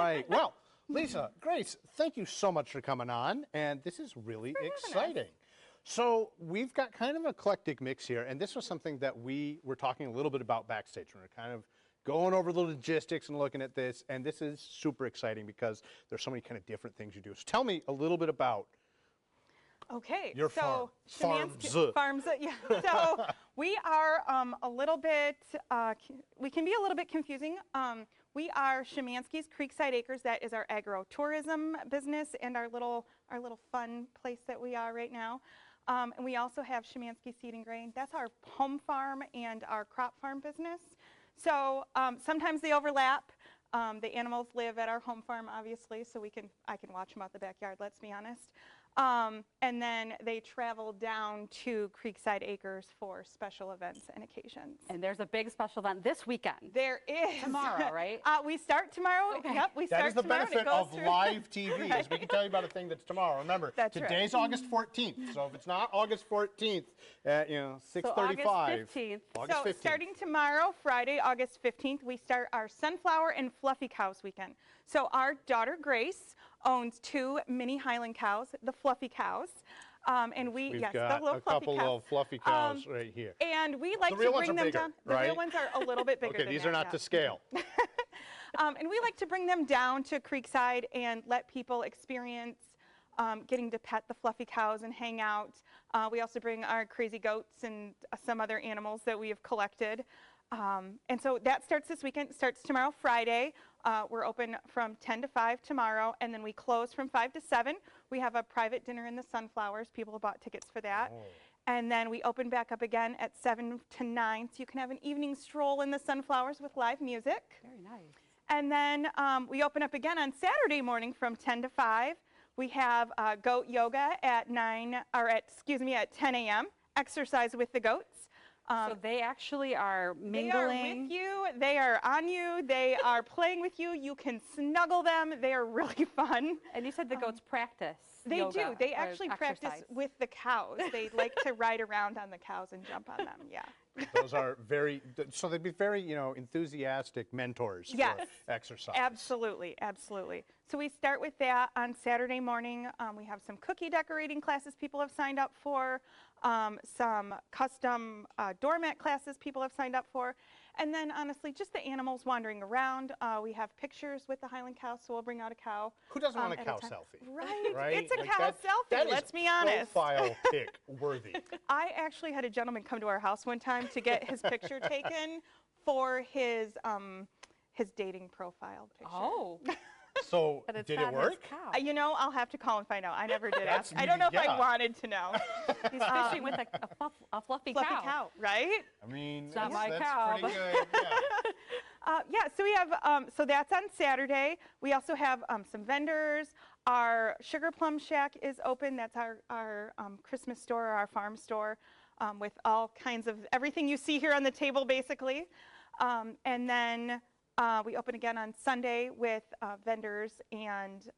right. Well, Lisa, Grace, thank you so much for coming on, and this is really exciting. So we've got kind of an eclectic mix here, and this was something that we were talking a little bit about backstage. We were kind of going over the logistics and looking at this, and this is super exciting because there's so many kind of different things you do. So tell me a little bit about your farm. Farms. Yeah. So we are a little bit, we can be a little bit confusing. We are Szymanski's Creekside Acres. That is our agro-tourism business and our little fun place that we are right now. And we also have Szymanski Seed and Grain. That's our home farm and our crop farm business. So sometimes they overlap. The animals live at our home farm, obviously, so I can watch them out the backyard, let's be honest. And then they travel down to Creekside Acres for special events and occasions. And there's a big special event this weekend. There is. Tomorrow, right? We start tomorrow. Okay. Yep, we start That is the tomorrow. benefit of live TV, is we can tell you about a thing that's tomorrow. Remember, today's August 14th, so if it's not August 14th at 6:35. So August 15th. August 15th. Starting tomorrow, Friday, August 15th, we start our Sunflower and Fluffy Cows weekend. So our daughter, Grace, owns 2 mini Highland cows, the Fluffy Cows. And We've got a couple of fluffy cows right here. And we like to bring them down. Right? The real ones are a little bit bigger Okay, than these are not to scale. And we like to bring them down to Creekside and let people experience getting to pet the fluffy cows and hang out. We also bring our crazy goats and some other animals that we have collected. And so that starts this weekend. It starts tomorrow, Friday. We're open from 10 to 5 tomorrow, and then we close from 5 to 7. We have a private dinner in the Sunflowers. People have bought tickets for that. Oh. And then we open back up again at 7 to 9, so you can have an evening stroll in the Sunflowers with live music. Very nice. And then we open up again on Saturday morning from 10 to 5. We have goat yoga at 10 a.m. Exercise with the goats. So they actually are mingling. They are with you. They are on you. They are playing with you. You can snuggle them. They are really fun. And you said the goats practice. They yoga do. They actually practice with the cows. They like to ride around on the cows and jump on them. Yeah. Those are so they'd be very, enthusiastic mentors for exercise. Absolutely, absolutely. So we start with that on Saturday morning. We have some cookie decorating classes people have signed up for, some custom doormat classes people have signed up for, and then honestly, just the animals wandering around. We have pictures with the Highland cows, so we'll bring out a cow. Who doesn't want a cow selfie? Right? It's a cow selfie, let's be honest. Profile pic worthy. I actually had a gentleman come to our house one time to get his picture taken for his dating profile picture. Oh. So did it work? I'll have to call and find out. I never did ask. I don't know if I wanted to know. He's fishing with a fluffy cow. Right? I mean, it's not my that's cow. Pretty good. Yeah. So we have, so that's on Saturday. We also have some vendors. Our Sugar Plum Shack is open. That's our Christmas store, our farm store, with all kinds of everything you see here on the table, basically. And then we open again on Sunday with vendors, and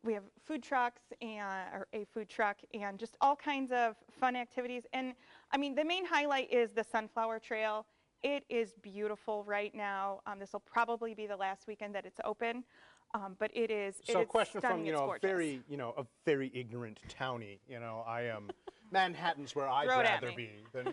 we have food trucks or a food truck and just all kinds of fun activities. And I mean, the main highlight is the Sunflower Trail. It is beautiful right now. This will probably be the last weekend that it's open, but it is. So, a question from a very ignorant townie. I am Manhattan's where I'd rather be than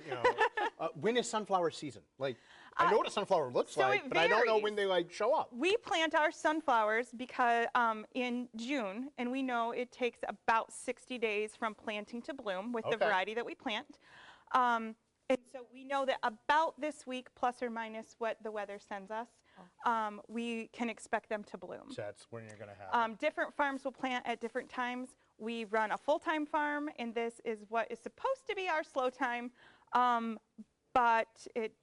when is sunflower season? Like, I know what a sunflower looks like, but I don't know when they show up. We plant our sunflowers because in June, and we know it takes about 60 days from planting to bloom with the variety that we plant. And so we know that about this week, plus or minus what the weather sends us, we can expect them to bloom. So that's when you're going to have different farms will plant at different times. We run a full-time farm, and this is what is supposed to be our slow time. But it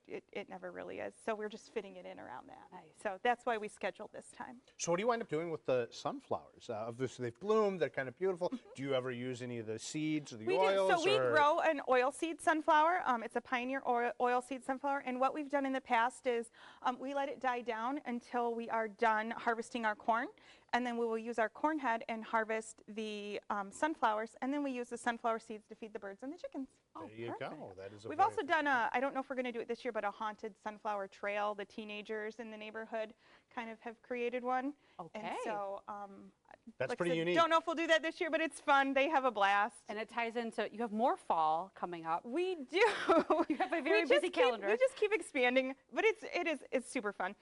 never really is. So we're just fitting it in around that. Nice. So that's why we scheduled this time. So what do you wind up doing with the sunflowers? Obviously they've bloomed, they're kind of beautiful. Do you ever use any of the seeds or the oils? We do. So we grow an oilseed sunflower. It's a Pioneer oilseed sunflower. And what we've done in the past is we let it die down until we are done harvesting our corn. And then we will use our corn head and harvest the sunflowers. And then we use the sunflower seeds to feed the birds and the chickens. There you go. That is We've also done I don't know if we're going to do it this year, but a haunted sunflower trail. The teenagers in the neighborhood kind of have created one. Okay. And so, That's like pretty I said, unique. Don't know if we'll do that this year, but it's fun. They have a blast. And it ties into, you have more fall coming up. We do. You have a very busy calendar. We just keep expanding, but it's super fun.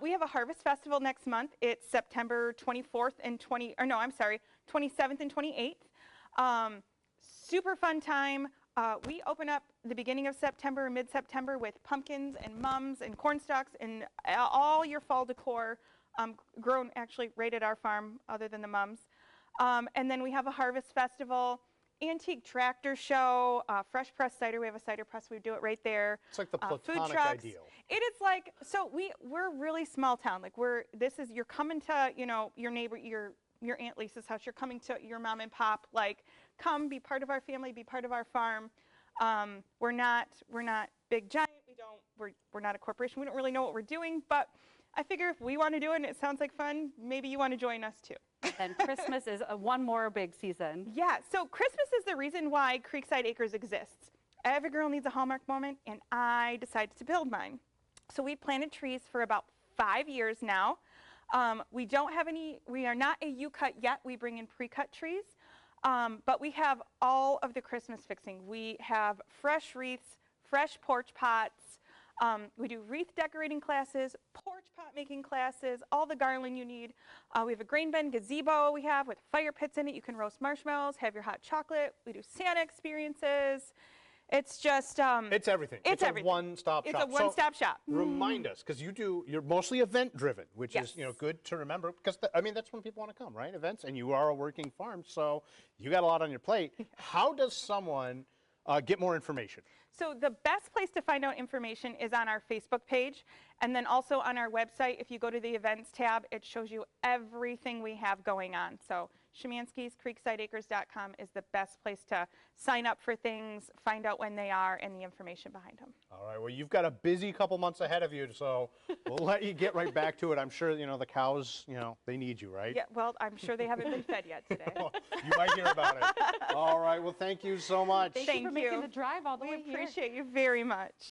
We have a harvest festival next month. It's September 24th and 27th and 28th. Super fun time. We open up the beginning of September, mid-September with pumpkins and mums and corn stalks and all your fall decor grown actually right at our farm other than the mums. And then we have a harvest festival, antique tractor show, fresh pressed cider. We have a cider press. We do it right there. It's like the Food platonic trucks. ideal. It is like, so we're really small town. Like you're coming to, your neighbor, your Aunt Lisa's house. You're coming to your mom and pop. Like, come be part of our family, be part of our farm. We're not big giant. We're not a corporation. We don't really know what we're doing, but I figure if we want to do it and it sounds like fun, maybe you want to join us too. And Christmas is one more big season. Yeah, so Christmas is the reason why Creekside Acres exists. Every girl needs a Hallmark moment, and I decided to build mine. So we planted trees for about 5 years now. We are not a U-cut yet. We bring in pre-cut trees, but we have all of the Christmas fixing. We have fresh wreaths, fresh porch pots. We do wreath decorating classes, porch pot making classes, all the garland you need. We have a grain bin gazebo we have with fire pits in it. You can roast marshmallows, have your hot chocolate. We do Santa experiences. It's just it's everything. It's everything. A one-stop shop. It's a one-stop shop. Remind us, because you're mostly event-driven, which Yes. is good to remember, because that's when people want to come, right? Events, and you are a working farm, so you got a lot on your plate. How does someone get more information? So the best place to find out information is on our Facebook page, and then also on our website. If you go to the events tab, it shows you everything we have going on. So Szymanski's creeksideacres.com is the best place to sign up for things, find out when they are, and the information behind them. All right, well, you've got a busy couple months ahead of you, so we'll let you get right back to it. I'm sure, the cows, they need you, right? Yeah, well, I'm sure they haven't been fed yet today. Well, you might hear about it. All right, well, thank you so much. Thank you for making the drive all the way here. We appreciate you very much.